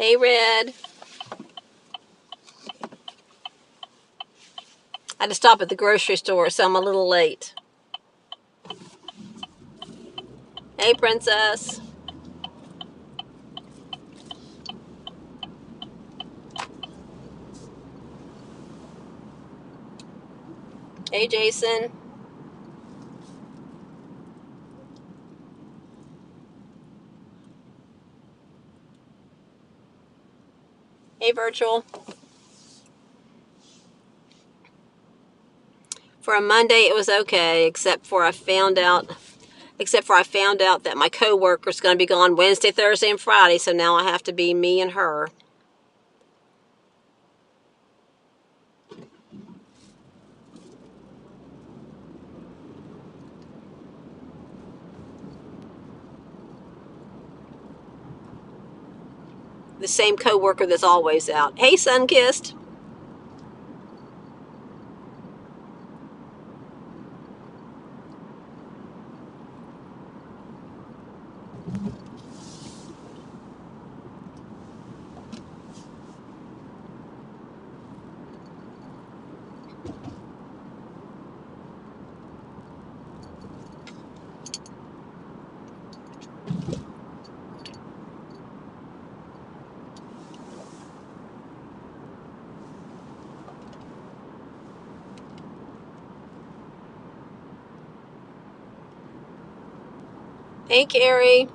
Hey, Red. I had to stop at the grocery store, so I'm a little late. Hey, Princess. Hey, Jason. Hey, Virtual. For a Monday, it was okay, except for I found out that my coworker's going to be gone Wednesday, Thursday, and Friday, so now I have to be me and her. The same coworker that's always out. Hey, Sunkissed. Hey, Carrie.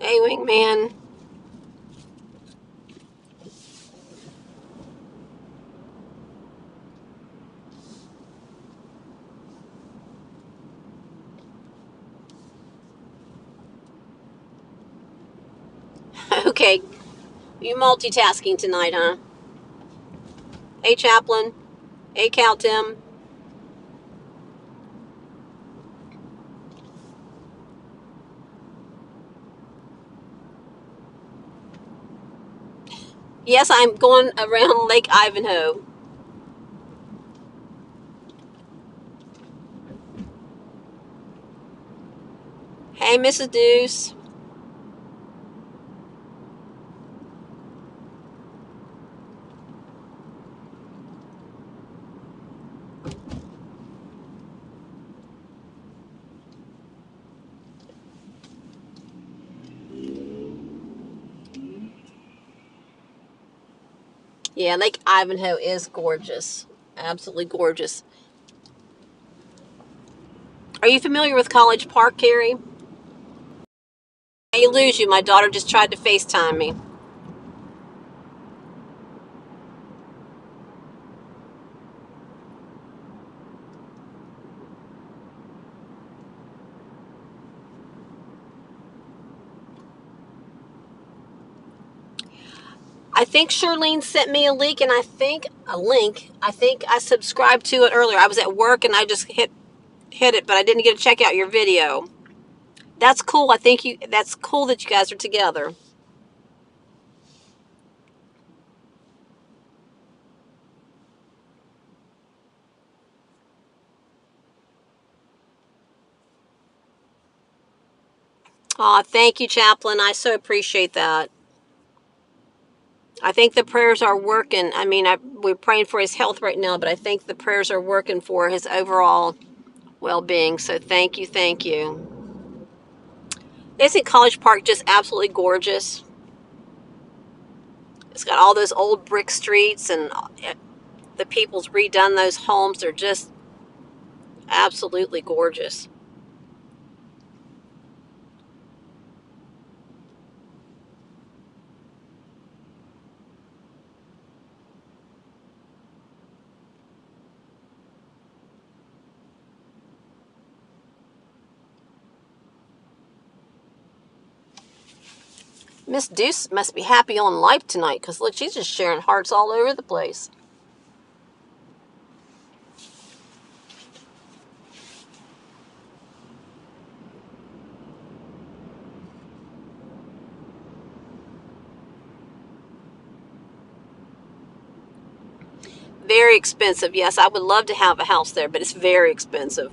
Hey, Wingman. Okay, you multitasking tonight, huh? Hey, Chaplain. Hey, Cal Tim. Yes, I'm going around Lake Ivanhoe. Hey, Mrs. Deuce. Yeah, Lake Ivanhoe is gorgeous. Absolutely gorgeous. Are you familiar with College Park, Carrie? I lose you. My daughter just tried to FaceTime me. I think Charlene sent me a link, and I think I subscribed to it earlier. I was at work and I just hit it, but I didn't get to check out your video. That's cool. That's cool that you guys are together. Aw, thank you, Chaplain. I so appreciate that. I think the prayers are working. I mean, we're praying for his health right now, but I think the prayers are working for his overall well-being. So thank you, thank you. Isn't College Park just absolutely gorgeous? It's got all those old brick streets, and the people's redone those homes. They're just absolutely gorgeous. Miss Deuce must be happy on life tonight, because look, she's just sharing hearts all over the place. Very expensive. Yes, I would love to have a house there, but it's very expensive.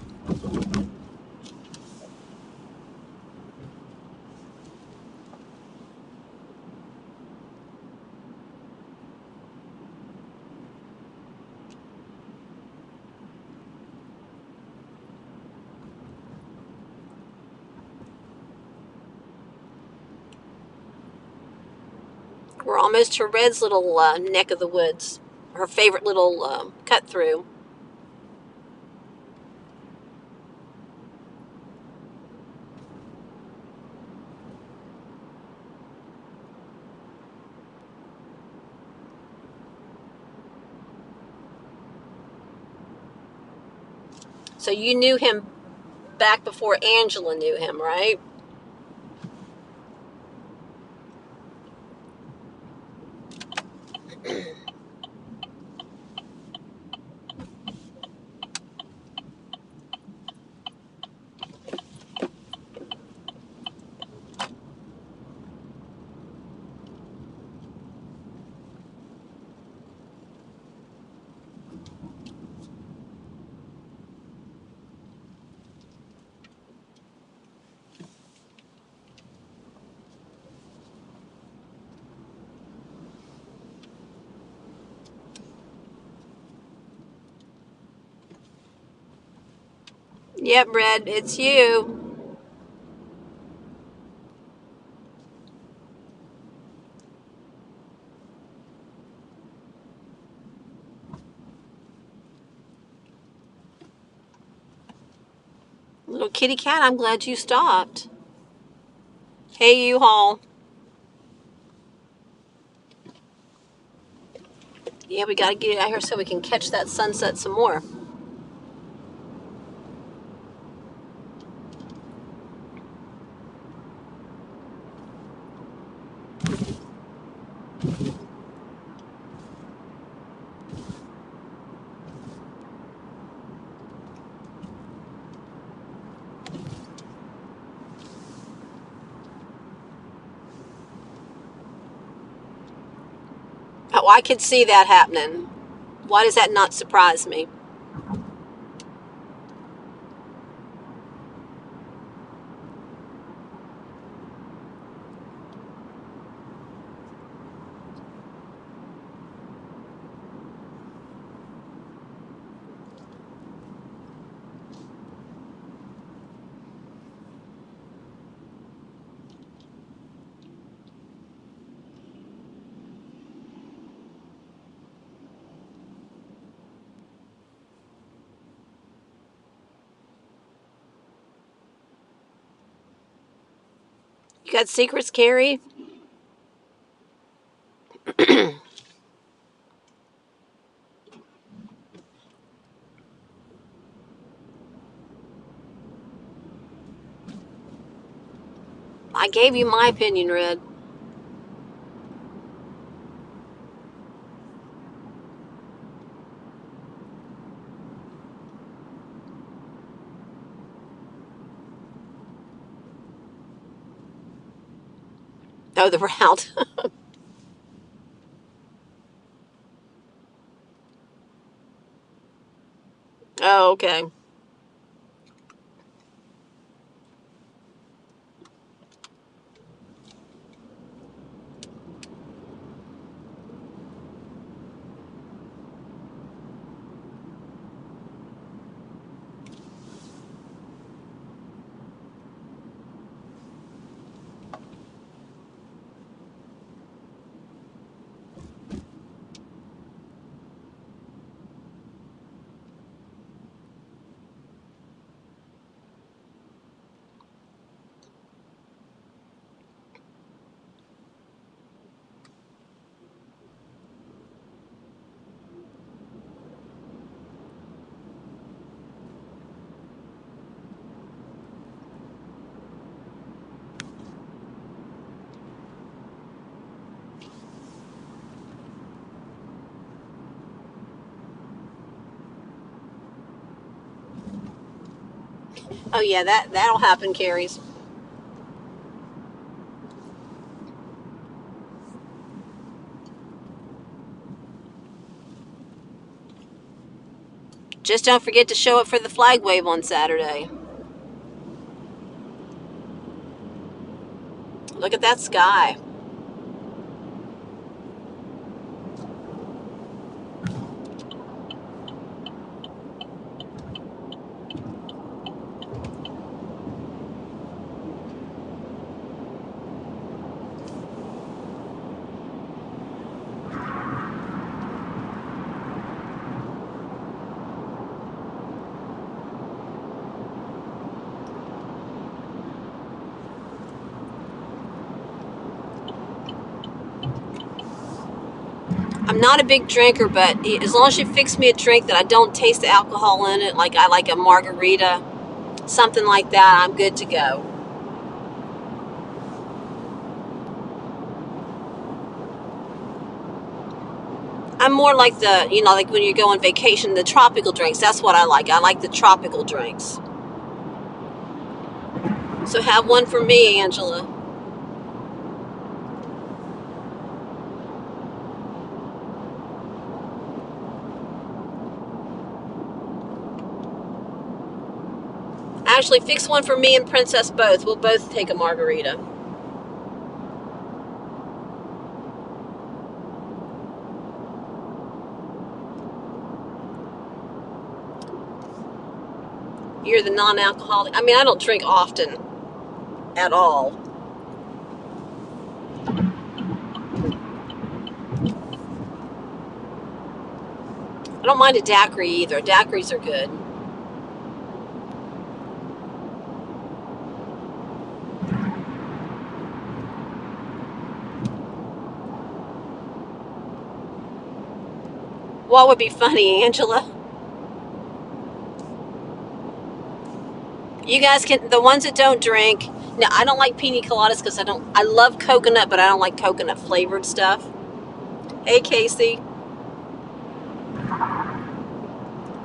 We're almost to Red's little neck of the woods. Her favorite little cut through. So you knew him back before Angela knew him, right? Yep, Red, it's you. Little kitty cat, I'm glad you stopped. Hey, U-Haul. Yeah, we got to get it out here so we can catch that sunset some more. Oh, I could see that happening. Why does that not surprise me? You got secrets, Carrie? I gave you my opinion, Red. Oh, the route. Oh, okay. Oh yeah, that'll happen, Carries. Just don't forget to show up for the flag wave on Saturday. Look at that sky. I'm not a big drinker, but as long as you fix me a drink that I don't taste the alcohol in it, like I like a margarita, something like that, I'm good to go. I'm more like like when you go on vacation, the tropical drinks. That's what I like. I like the tropical drinks. So have one for me, Angela. Actually, fix one for me and Princess both. We'll both take a margarita. You're the non-alcoholic. I mean, I don't drink often at all. I don't mind a daiquiri either. Daiquiris are good. What would be funny, Angela? You guys can, the ones that don't drink. No, I don't like pina coladas because I love coconut, but I don't like coconut flavored stuff. Hey, Casey.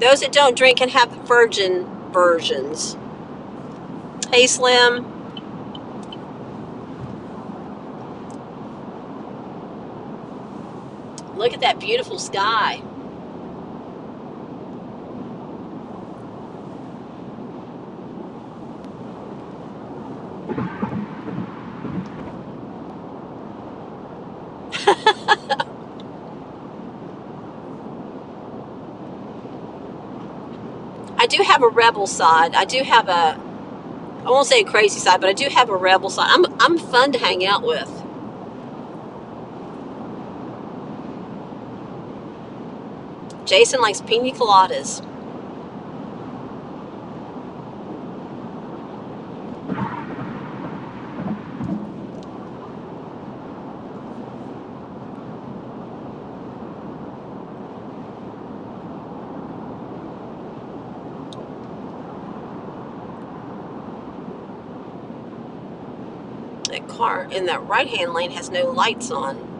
Those that don't drink can have the virgin versions. Hey, Slim. Look at that beautiful sky. I do have a rebel side. I won't say a crazy side, but I do have a rebel side. I'm fun to hang out with. Jason likes pina coladas. That car in that right-hand lane has no lights on.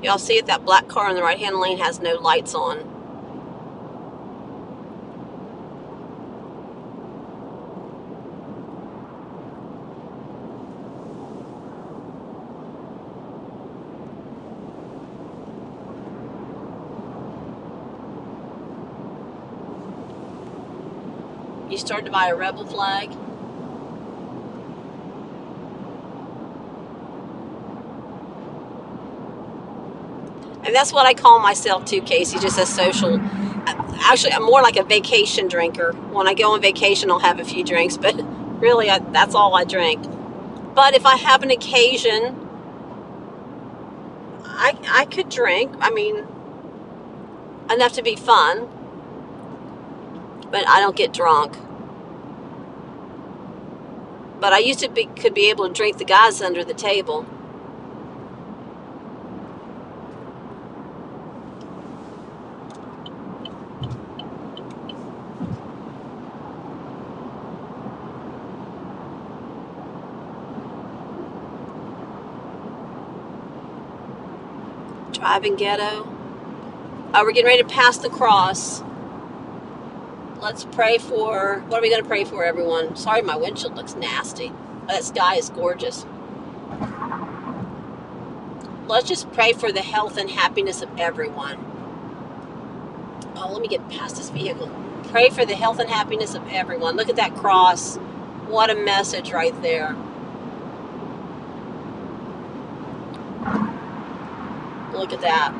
Y'all see it? That black car in the right-hand lane has no lights on. You started to buy a rebel flag? And that's what I call myself too, Casey, just a social. Actually, I'm more like a vacation drinker. When I go on vacation, I'll have a few drinks, but really, that's all I drink. But if I have an occasion, I could drink. I mean, enough to be fun, but I don't get drunk. But I used to could be able to drink the guys under the table. Driving ghetto. Oh, we're getting ready to pass the cross. Let's pray for, what are we going to pray for, everyone? Sorry, my windshield looks nasty. That sky is gorgeous. Let's just pray for the health and happiness of everyone. Oh, let me get past this vehicle. Pray for the health and happiness of everyone. Look at that cross. What a message right there. Look at that.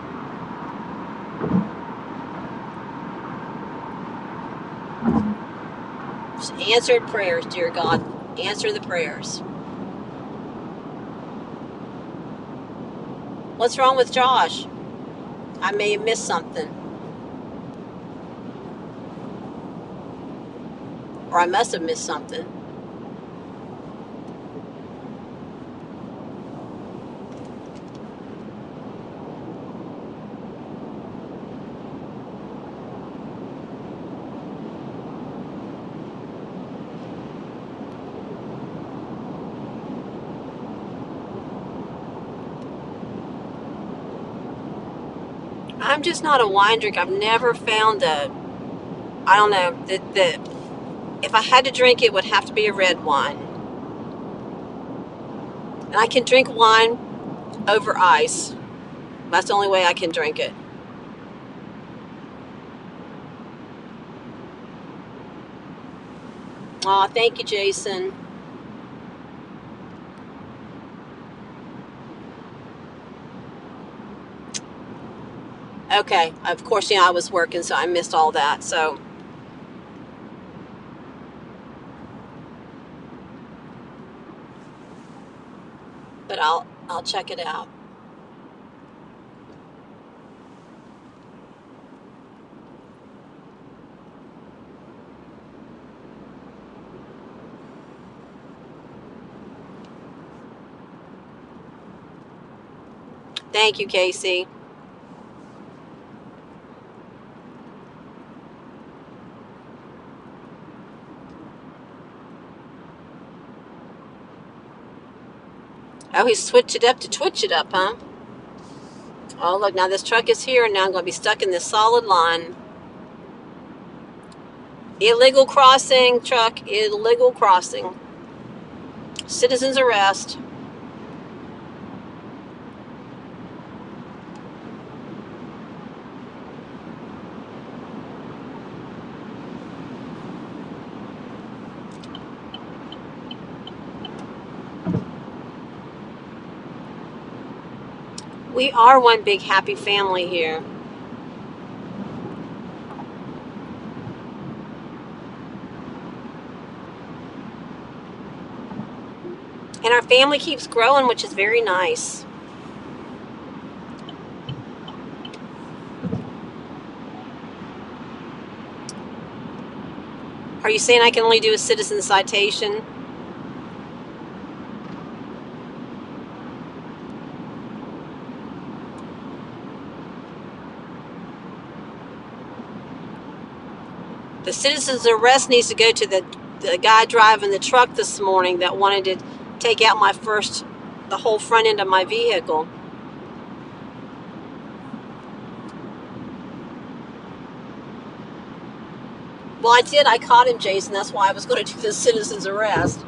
Just answered prayers, dear God. Answer the prayers. What's wrong with Josh? I may have missed something. Or I must have missed something. I'm just not a wine drinker. I've never found I don't know, if I had to drink it would have to be a red wine. And I can drink wine over ice. That's the only way I can drink it. Aw, thank you, Jason. Okay, of course, I was working, so I missed all that. So, but I'll check it out. Thank you, Casey. Oh, he switched it up to twitch it up, huh? Oh, look, now this truck is here, and now I'm going to be stuck in this solid line. Illegal crossing, truck, illegal crossing. Citizens arrest. We are one big happy family here. And our family keeps growing, which is very nice. Are you saying I can only do a citizen citation? The citizen's arrest needs to go to the guy driving the truck this morning that wanted to take out the whole front end of my vehicle. Well, I did. I caught him, Jason. That's why I was going to do the citizen's arrest.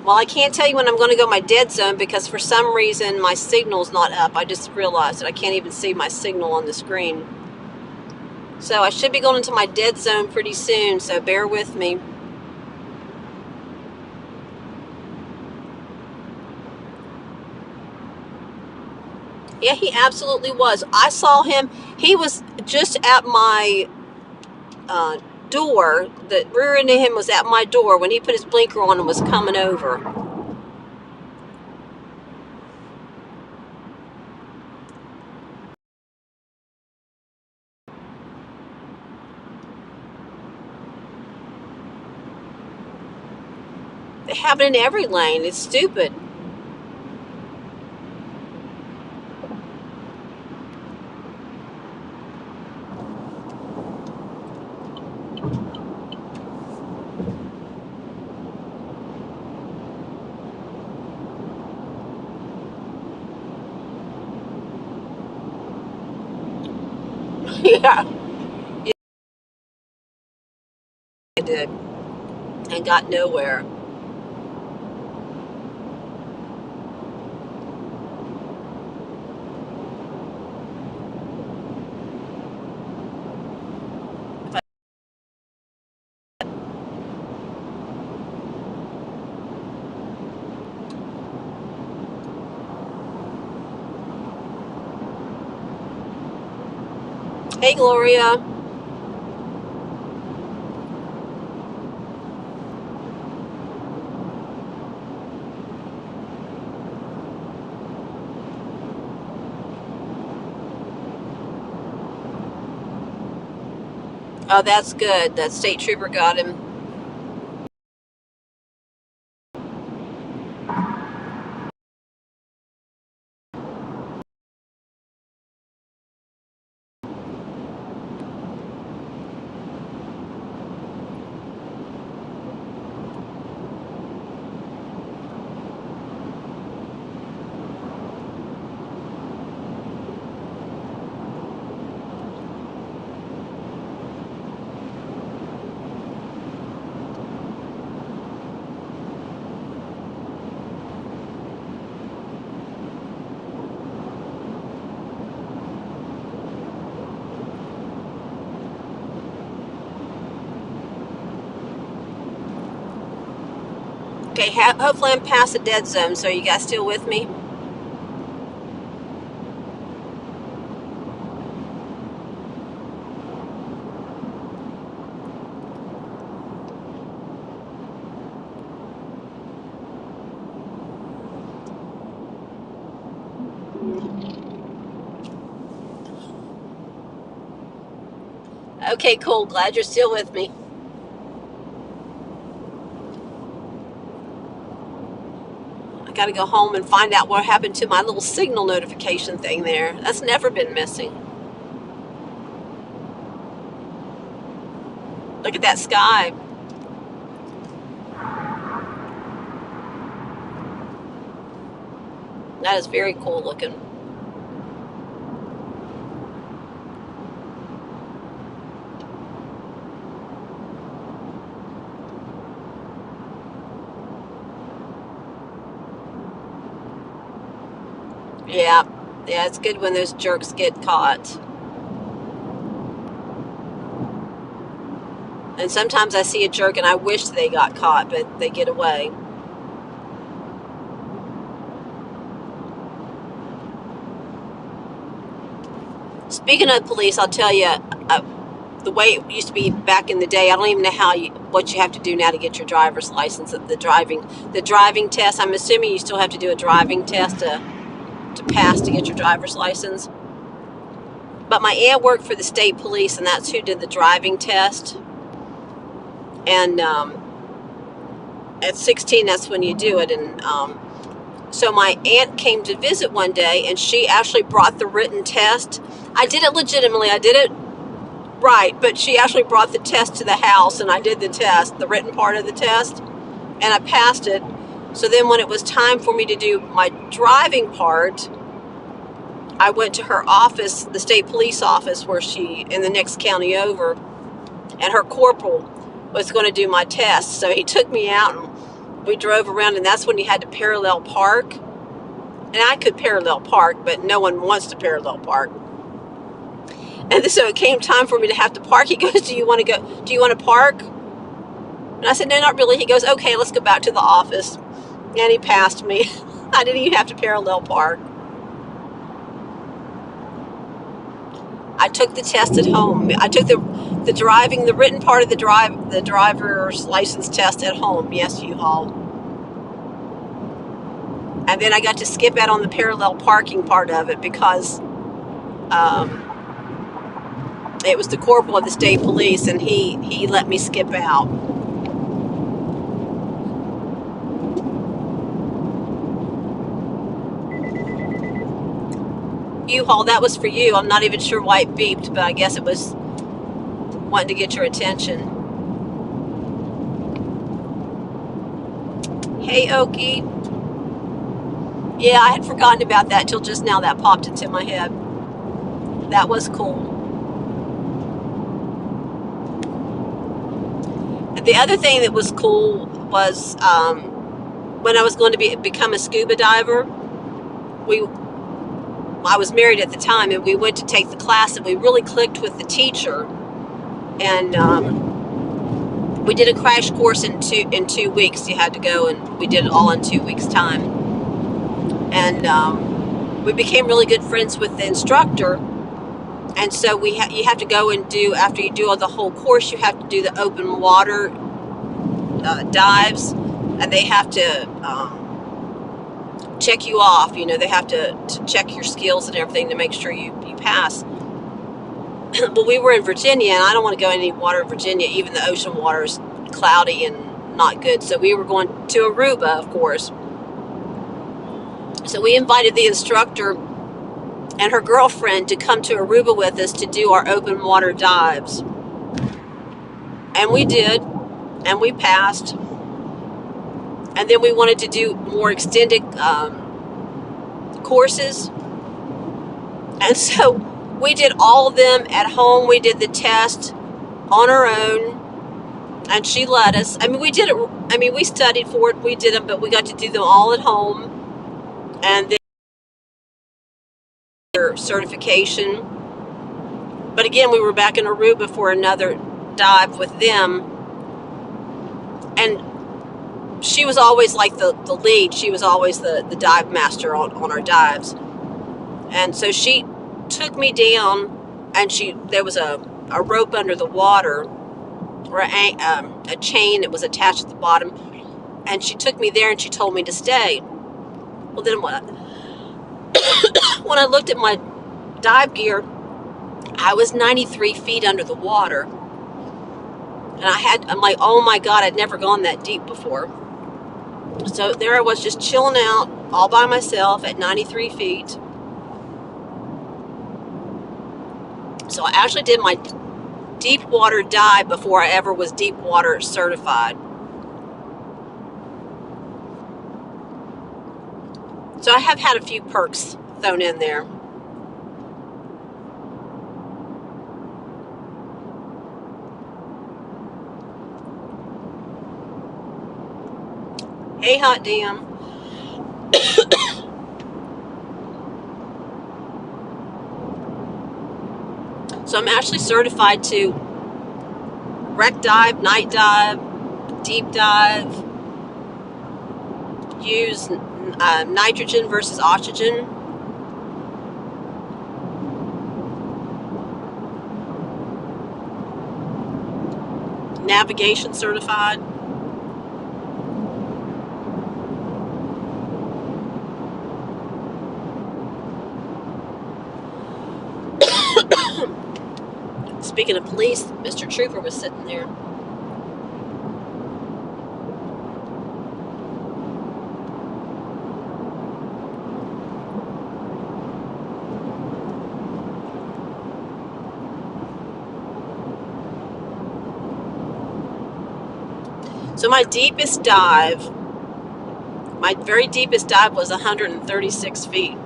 Well, I can't tell you when I'm going to go my dead zone because for some reason my signal's not up. I just realized that I can't even see my signal on the screen. So I should be going into my dead zone pretty soon, so bear with me. Yeah, he absolutely was. I saw him. He was just at my door. The rear end of him was at my door when he put his blinker on and was coming over. They have it in every lane. It's stupid. Yeah, I did, and got nowhere. Hey, Gloria. Oh, that's good. That state trooper got him. Okay, hopefully I'm past the dead zone. So, are you guys still with me? Okay, cool. Glad you're still with me. I got to go home and find out what happened to my little signal notification thing there. That's never been missing. Look at that sky. That is very cool looking. Yeah, yeah, it's good when those jerks get caught. And sometimes I see a jerk and I wish they got caught, but they get away. Speaking of police, I'll tell you, the way it used to be back in the day, I don't even know what you have to do now to get your driver's license. The driving test. I'm assuming you still have to do a driving test to pass to get your driver's license. But my aunt worked for the state police, and that's who did the driving test. And at 16, that's when you do it. And so my aunt came to visit one day, and she actually brought the written test. I did it legitimately. I did it right, but she actually brought the test to the house, and I did the test, the written part of the test, and I passed it. So then when it was time for me to do my driving part, I went to her office, the state police office, where she, in the next county over, and her corporal was going to do my test. So he took me out and we drove around, and that's when you had to parallel park. And I could parallel park, but no one wants to parallel park. And so it came time for me to have to park. He goes, do you want to park? And I said, no, not really. He goes, okay, let's go back to the office. And he passed me. I didn't even have to parallel park. I took the test at home. I took the written part of the driver's license test at home. Yes, you all. And then I got to skip out on the parallel parking part of it because it was the corporal of the state police, and he let me skip out. U-Haul, that was for you. I'm not even sure why it beeped, but I guess it was wanting to get your attention. Hey, Okie. Yeah, I had forgotten about that till just now. That popped into my head. That was cool. The other thing that was cool was when I was going to become a scuba diver. We I was married at the time, and we went to take the class, and we really clicked with the teacher. And we did a crash course in 2 weeks. You had to go, and we did it all in 2 weeks' time. And we became really good friends with the instructor. And so you have to go and do, after you do the whole course, you have to do the open water dives, and they have to check you off. They have to check your skills and everything to make sure you pass. But we were in Virginia, and I don't want to go in any water in Virginia. Even the ocean water is cloudy and not good. So we were going to Aruba, of course. So we invited the instructor and her girlfriend to come to Aruba with us to do our open water dives. And we did, and we passed. And then we wanted to do more extended courses. And so we did all of them at home. We did the test on our own, and she let us. We did it. We studied for it. We did them, but we got to do them all at home. And then certification. But again, we were back in Aruba for another dive with them. And she was always like the lead. She was always the dive master on our dives. And so she took me down, and there was a rope under the water, or a chain that was attached at the bottom. And she took me there, and she told me to stay. Well, then when I looked at my dive gear, I was 93 feet under the water. And I'm like, oh my God, I'd never gone that deep before. So there I was, just chilling out all by myself at 93 feet. So I actually did my deep water dive before I ever was deep water certified. So I have had a few perks thrown in there. Hey, Hot Damn. So I'm actually certified to wreck dive, night dive, deep dive, use nitrogen versus oxygen. Navigation certified. Speaking of police, Mr. Trooper was sitting there. So my very deepest dive was 136 feet.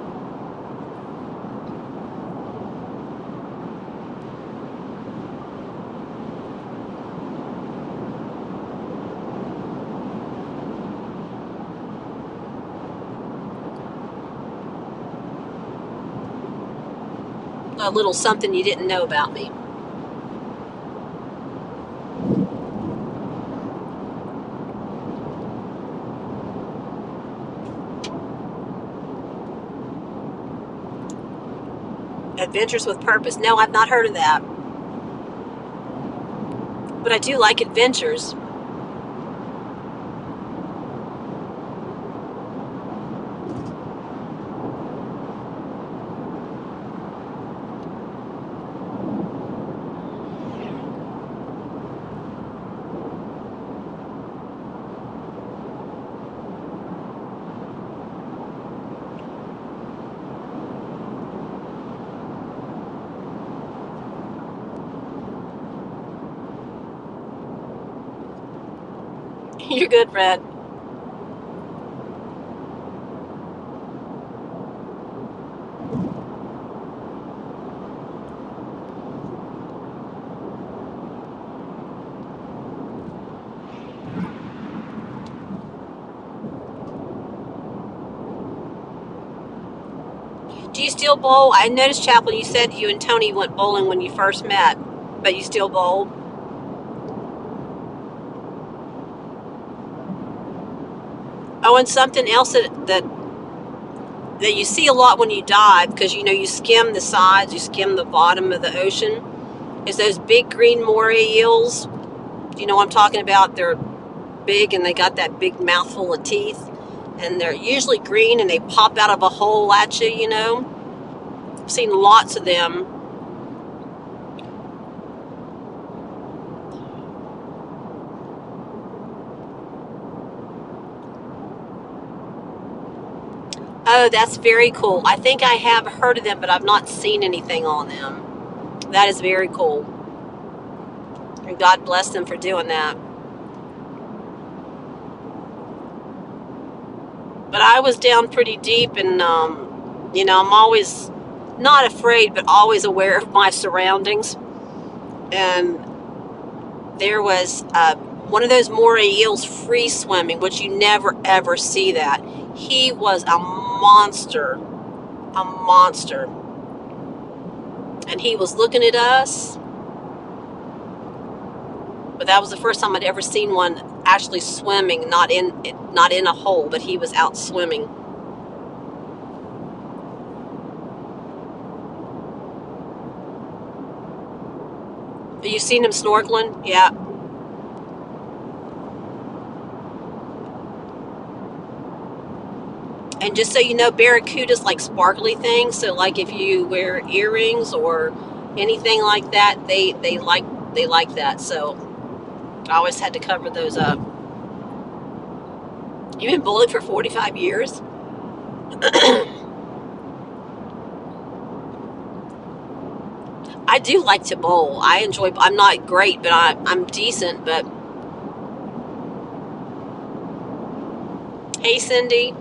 A little something you didn't know about me. Adventures with Purpose. No, I've not heard of that. But I do like adventures. You're good, Red. Do you still bowl? I noticed, Chaplain, you said you and Tony went bowling when you first met, but you still bowl? Oh, and something else that you see a lot when you dive, because you know you skim the sides, you skim the bottom of the ocean, is those big green moray eels. Do you know what I'm talking about? They're big and they got that big mouthful of teeth, and they're usually green and they pop out of a hole at you, you know. I've seen lots of them. Oh, that's very cool. I think I have heard of them, but I've not seen anything on them. That is very cool. And God bless them for doing that. But I was down pretty deep, and you know, I'm always not afraid, but always aware of my surroundings. And there was one of those moray eels free swimming, which you never ever see that. He was a monster, and he was looking at us. But that was the first time I'd ever seen one actually swimming, not in a hole, but he was out swimming. Have you seen him snorkeling? Yeah. And just so you know, barracudas like sparkly things. So like if you wear earrings or anything like that, they like that. So I always had to cover those up. You've been bowling for 45 years? I do like to bowl. I enjoy. I'm not great, but I'm decent. But hey, Cindy.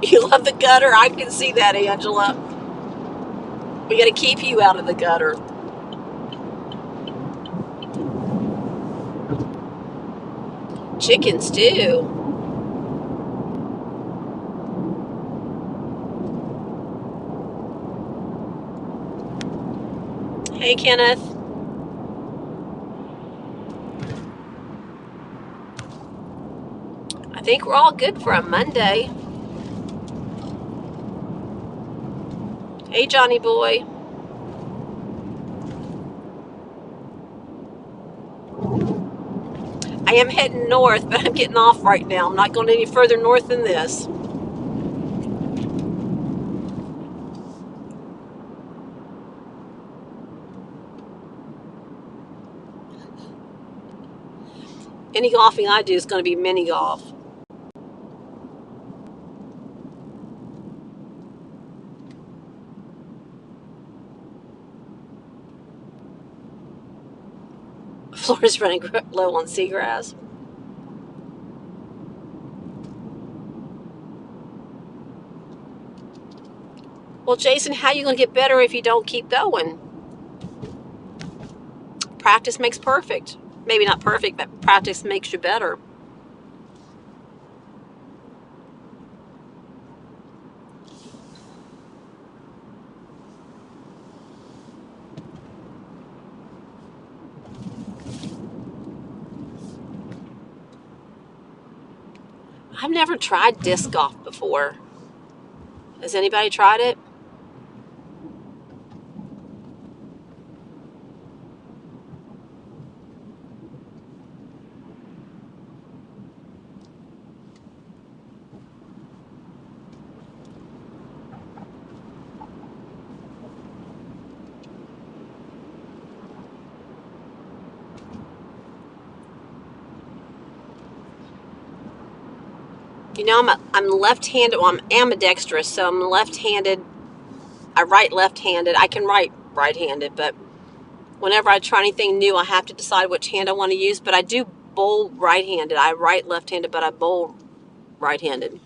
You love the gutter? I can see that, Angela. We got to keep you out of the gutter. Chicken stew. Hey, Kenneth. I think we're all good for a Monday. Hey, Johnny boy. I am heading north, but I'm getting off right now. I'm not going any further north than this. Any golfing I do is going to be mini golf. Florida's running low on seagrass. Well, Jason, how are you going to get better if you don't keep going? Practice makes perfect. Maybe not perfect, but practice makes you better. I've never tried disc golf before. Has anybody tried it? You know, I'm left-handed. Well, I'm ambidextrous, so I'm left-handed. I write left-handed. I can write right-handed, but whenever I try anything new, I have to decide which hand I want to use. But I do bowl right-handed. I write left-handed, but I bowl right-handed.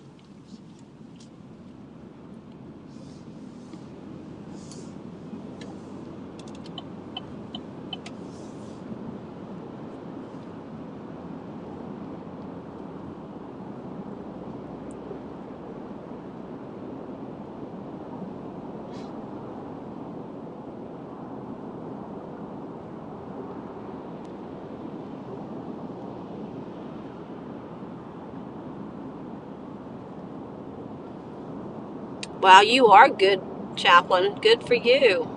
Wow, you are good, chaplain. Good for you.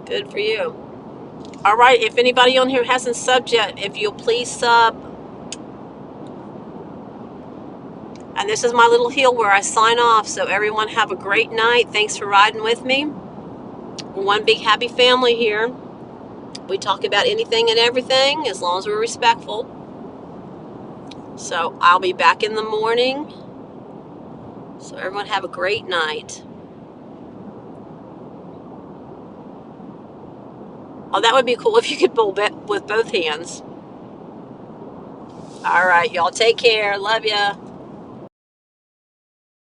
Good for you. All right, if anybody on here hasn't subbed yet, if you'll please sub. And this is my little heel where I sign off. So everyone have a great night. Thanks for riding with me. We're one big happy family here. We talk about anything and everything as long as we're respectful. So I'll be back in the morning. So everyone have a great night. Oh, that would be cool if you could bowl with both hands. All right, y'all take care. Love ya.